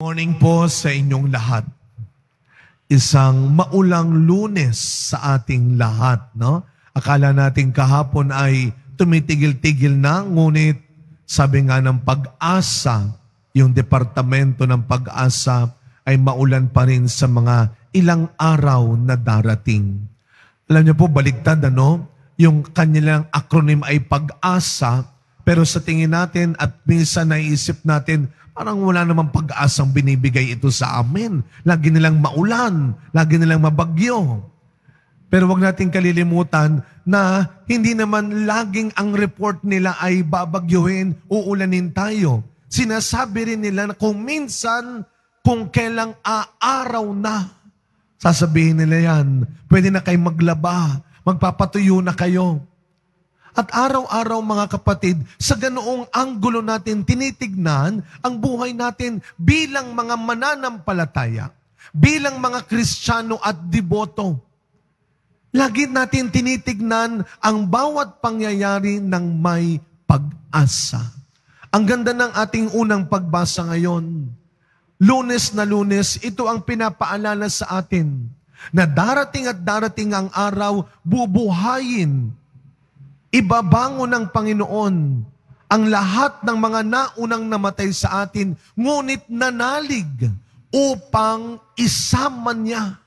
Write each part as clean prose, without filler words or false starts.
Morning po sa inyong lahat. Isang maulang Lunes sa ating lahat, no? Akala natin kahapon ay tumitigil-tigil na, ngunit sabi nga ng Pag-asa, yung departamento ng Pag-asa ay maulan pa rin sa mga ilang araw na darating. Alam niyo po, baligtad, ano? Yung kanilang acronym ay Pag-asa, pero sa tingin natin at minsan naisip natin, parang wala namang pag-asang binibigay ito sa amin. Lagi nilang maulan, lagi nilang mabagyo. Pero wag nating kalilimutan na hindi naman laging ang report nila ay babagyuhin, uulanin tayo. Sinasabi rin nila na kung minsan, kung kailang aaraw na, sasabihin nila yan, pwede na kayo maglaba, magpapatuyo na kayo. At araw-araw mga kapatid, sa ganoong anggulo natin tinitignan ang buhay natin bilang mga mananampalataya, bilang mga Kristiyano at deboto. Lagi natin tinitignan ang bawat pangyayari ng may pag-asa. Ang ganda ng ating unang pagbasa ngayon. Lunes na Lunes, ito ang pinapaalala sa atin na darating at darating ang araw, bubuhayin, ibabangon ng Panginoon ang lahat ng mga naunang namatay sa atin, ngunit nanalig upang isama niya.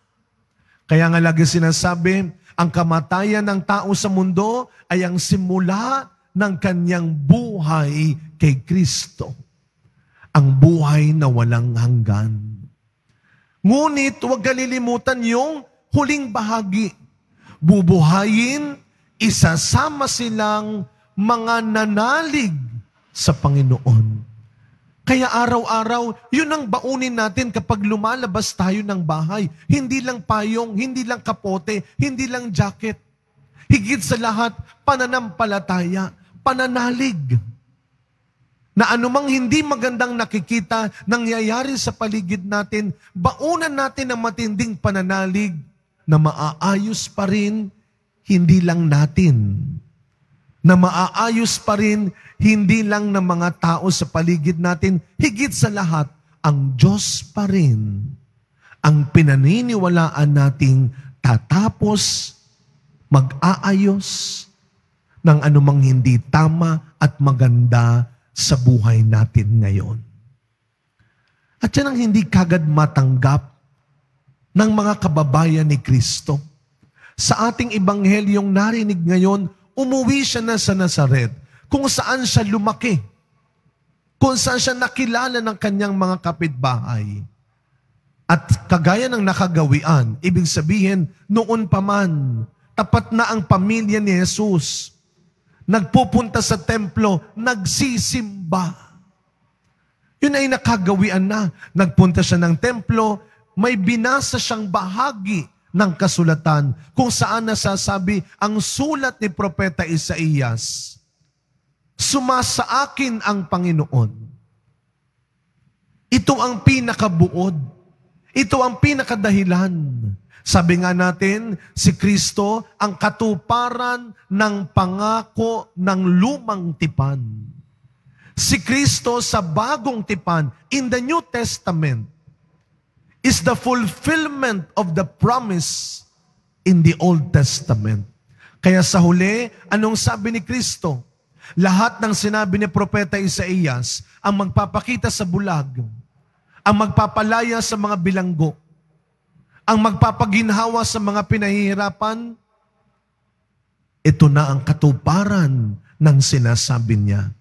Kaya nga lagi sinasabi, ang kamatayan ng tao sa mundo ay ang simula ng kanyang buhay kay Kristo. Ang buhay na walang hanggan. Ngunit huwag kalilimutan yung huling bahagi. Bubuhayin, isasama silang mga nanalig sa Panginoon. Kaya araw-araw, yun ang baunin natin kapag lumalabas tayo ng bahay. Hindi lang payong, hindi lang kapote, hindi lang jacket. Higit sa lahat, pananampalataya, pananalig. Na anumang hindi magandang nakikita, nangyayari sa paligid natin, baunan natin ang matinding pananalig na maaayos pa rin, hindi lang natin, na maaayos pa rin, hindi lang ng mga tao sa paligid natin, higit sa lahat, ang Diyos pa rin, ang pinaniniwalaan nating tatapos, mag-aayos ng anumang hindi tama at maganda sa buhay natin ngayon. At yan ang hindi kagad matanggap ng mga kababayan ni Kristo. Sa ating ebanghelyong narinig ngayon, umuwi siya na sa Nazaret, kung saan siya lumaki, kung saan siya nakilala ng kanyang mga kapitbahay. At kagaya ng nakagawian, ibig sabihin, noon pa man, tapat na ang pamilya ni Jesus, nagpupunta sa templo, nagsisimba. Yun ay nakagawian na. Nagpunta siya ng templo, may binasa siyang bahagi ng kasulatan kung saan nasasabi ang sulat ni Propeta Isaías, sumasa akin ang Panginoon. Ito ang pinakabuod. Ito ang pinakadahilan. Sabi nga natin, si Kristo ang katuparan ng pangako ng lumang tipan. Si Kristo sa bagong tipan, in the New Testament, is the fulfillment of the promise in the Old Testament. Kaya sa huli, anong sabi ni Kristo? Lahat ng sinabi ni Propeta Isaías ang magpapakita sa bulag, ang magpapalaya sa mga bilanggo, ang magpapaginhawa sa mga pinahihirapan, ito na ang katuparan ng sinasabi niya.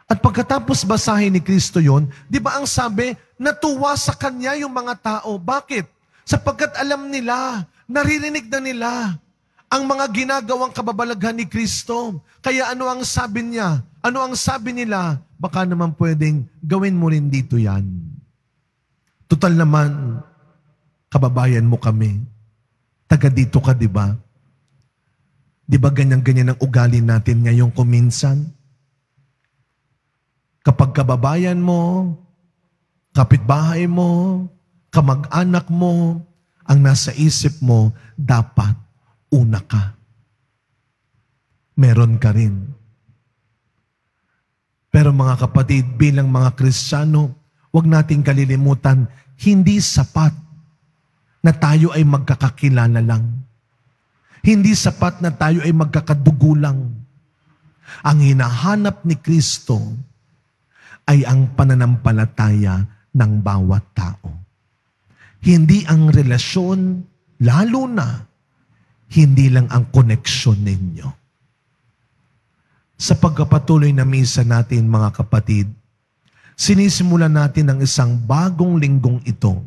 At pagkatapos basahin ni Kristo yon, di ba ang sabi, natuwa sa Kanya yung mga tao. Bakit? Sapagkat alam nila, naririnig na nila ang mga ginagawang kababalaghan ni Kristo. Kaya ano ang sabi niya? Ano ang sabi nila? Baka naman pwedeng gawin mo rin dito yan. Total naman, kababayan mo kami. Taga dito ka, di ba? Di ba ganyan-ganyan ang ugali natin ngayong kuminsan? Kapag kababayan mo, kapitbahay mo, kamag-anak mo, ang nasa isip mo, dapat una ka. Meron ka rin. Pero mga kapatid, bilang mga Kristiyano, Huwag nating kalilimutan, hindi sapat na tayo ay magkakakilala lang. Hindi sapat na tayo ay magkakadugo lang. Ang hinahanap ni Kristo ay ang pananampalataya ng bawat tao. Hindi ang relasyon, lalo na hindi lang ang koneksyon ninyo. Sa pagkapatuloy na misa natin, mga kapatid, sinisimulan natin ang isang bagong linggong ito.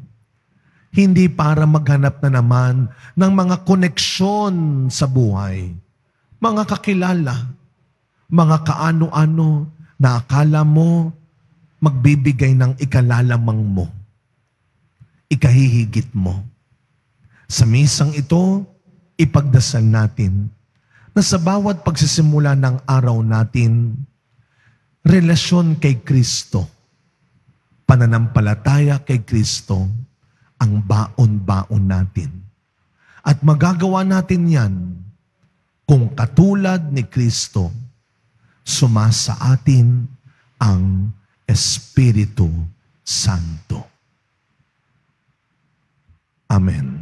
Hindi para maghanap na naman ng mga koneksyon sa buhay, mga kakilala, mga kaano-ano na akala mo magbibigay ng ikalalamang mo, ikahihigit mo. Sa misang ito, ipagdasal natin na sa bawat pagsisimula ng araw natin, relasyon kay Kristo, pananampalataya kay Kristo, ang baon-baon natin. At magagawa natin yan kung katulad ni Kristo, sumasa atin ang Espiritu Santo. Amen.